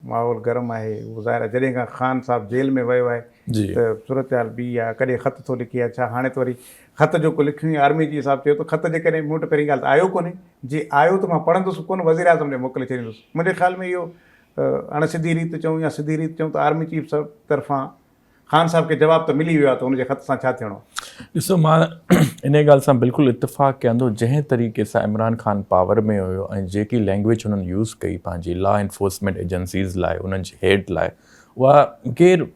माहौल गरम आहे, उहो ज़ाहिर आहे जॾहिं खां ख़ान साहब जेल में वियो आहे जी त सूरत हाल ॿी आहे। कॾहिं ख़त थो लिखी आहे, छा हाणे त वरी ख़त जो को लिखियूं आर्मी जी हिसाब चयो त ख़त जे कॾहिं मूं वटि पहिरीं ॻाल्हि त आयो कोन्हे, जे आयो त मां पढ़ंदुसि कोन, वज़ीर आज़म ॾे मोकिले छॾींदुसि। मुंहिंजे ख़्याल में इहो अणसिधी रीति चऊं या सिधी रीति चऊं त आर्मी चीफ साहब तरफ़ां ख़ान साहब खे जवाबु त मिली वियो आहे त हुनजे ख़त सां छा थियणो। ॾिसो, मां इन ॻाल्हि सां बिल्कुलु इतफ़ाक़ कयां, जंहिं तरीक़े सां इमरान ख़ान पावर में हुयो ऐं जेकी लैंग्वेज हुननि यूज़ कई पंहिंजी लॉ एनफोर्समेंट एजेंसीज़ लाइ, उन्हनि जे हेड लाइ, उहा गैर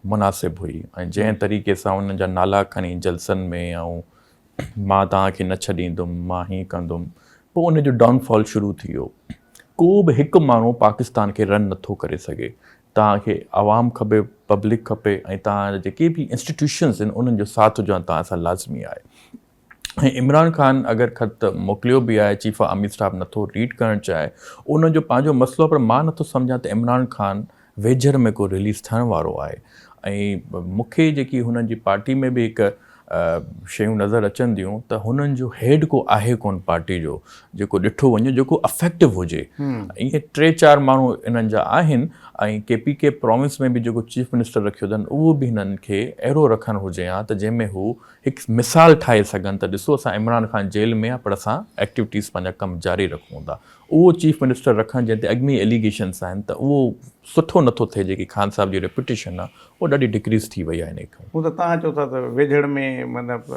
मुनासिबु हुई। ऐं जंहिं तरीक़े सां उन्हनि जा नाला खणी जलसनि में ऐं मां तव्हांखे न छॾींदुमि, मां हीअं कंदुमि, पोइ उनजो डाउनफॉल शुरू थी वियो। को बि हिकु माण्हू पाकिस्तान खे रन नथो करे सघे। तव्हांखे आवाम खपे, पब्लिक खपे, ऐं तव्हां जेके बि इंस्टीट्यूशन्स आहिनि उन्हनि जो साथ हुजणु तव्हां सां लाज़मी आहे। ऐं इमरान ख़ान अगरि ख़त मोकिलियो बि आहे, चीफ ऑफ आर्मी स्टाफ नथो रीड करणु चाहे, उनजो पंहिंजो मसइलो, पर मां नथो सम्झां त इमरान ख़ान वेझर में को रिलीज़ थियण वारो आहे। ऐं मूंखे जेकी हुननि जी पार्टी में बि हिकु शयूं नज़र अचनि थियूं त हुननि जो हेड को आहे कोन पार्टी जो, जेको ॾिठो वञे जेको अफेक्टिव हुजे। इहे 3-4 माण्हू इन्हनि जा आहिनि। ऐं KPK प्रोविंस में बि जेको चीफ मिनिस्टर रखियो अथनि, उहो बि हिननि खे अहिड़ो रखणु हुजे हा त जंहिंमें हू हिकु मिसाल ठाहे सघनि त ॾिसो असां इमरान ख़ान जेल में आहे पर असां एक्टिविटीज़ पंहिंजा कमु जारी रखूं था। उहो चीफ मिनिस्टर रखणु जंहिं ते अॻिमी एलिगेशन्स आहिनि त उहो सुठो नथो थिए। जेकी ख़ान साहब जी रेपुटेशन आहे उहो ॾाढी डिक्रीज़ थी वई आहे इन खां। हू त तव्हां चओ था त वेझड़ में मतिलबु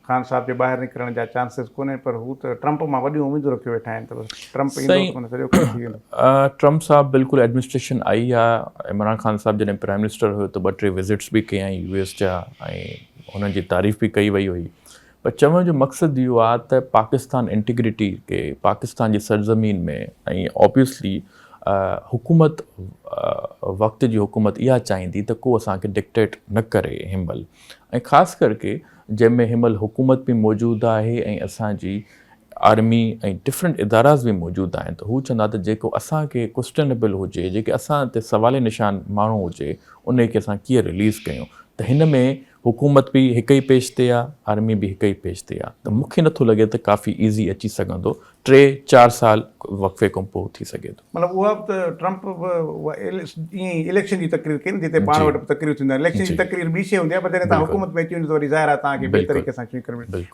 ख़ान साहब जे ॿाहिरि निकिरण जा चांसिस कोन्हे, पर हू त ट्रंप मां वॾियूं उम्मीदूं रखियो वेठा आहिनि त ट्रंप ईंदो कोन, सॼो कमु थी वेंदो। ट्रंप साहब बिल्कुलु एडमिनिस्ट्रेशन आई आहे। इमरान ख़ान साहब जॾहिं प्राइम मिनिस्टर हुयो त 2-3 विज़िट्स बि कयई US जा, ऐं हुननि जी तारीफ़ बि कई वई हुई। पर चवण जो मक़सदु इहो आहे त पाकिस्तान इंटीग्रिटी खे पाकिस्तान जी सरज़मीन में, ऐं ऑब्वियसली हुकूमत वक़्त जी हुकूमत इहा चाहींदी त को असांखे डिक्टेट न करे हिनमहिल, ऐं ख़ासि करके जंहिंमें हिनमहिल हुकूमत बि मौजूदु आहे ऐं असांजी आर्मी ऐं डिफरेंट इदारास बि मौजूदु आहिनि। त हू चवंदा त जेको असांखे क्वेश्चनेबल हुजे, जेके असां ते सवाल निशान माण्हू हुजे, उन खे असां कीअं रिलीज़ कयूं। त हिन में हुकूमत बि हिकु ई पेज ते आहे, आर्मी बि हिकु ई पेज ते आहे। त मूंखे नथो लॻे त काफ़ी ईज़ी अची सघंदो, 3-4 साल वक़फ़े खां पोइ थी सघे थो। मतिलबु उहा बि त ट्रंप ईअं इलेक्शन जी तकरीर कई न, जिते पाण वटि तकरीर थींदा आहिनि। इलेक्शन जी तकरीर ॿी शइ हूंदी आहे, पर जॾहिं तव्हां हुकूमत में अची वञो त वरी ज़ाहिर आहे तव्हांखे ॿिए तरीक़े सां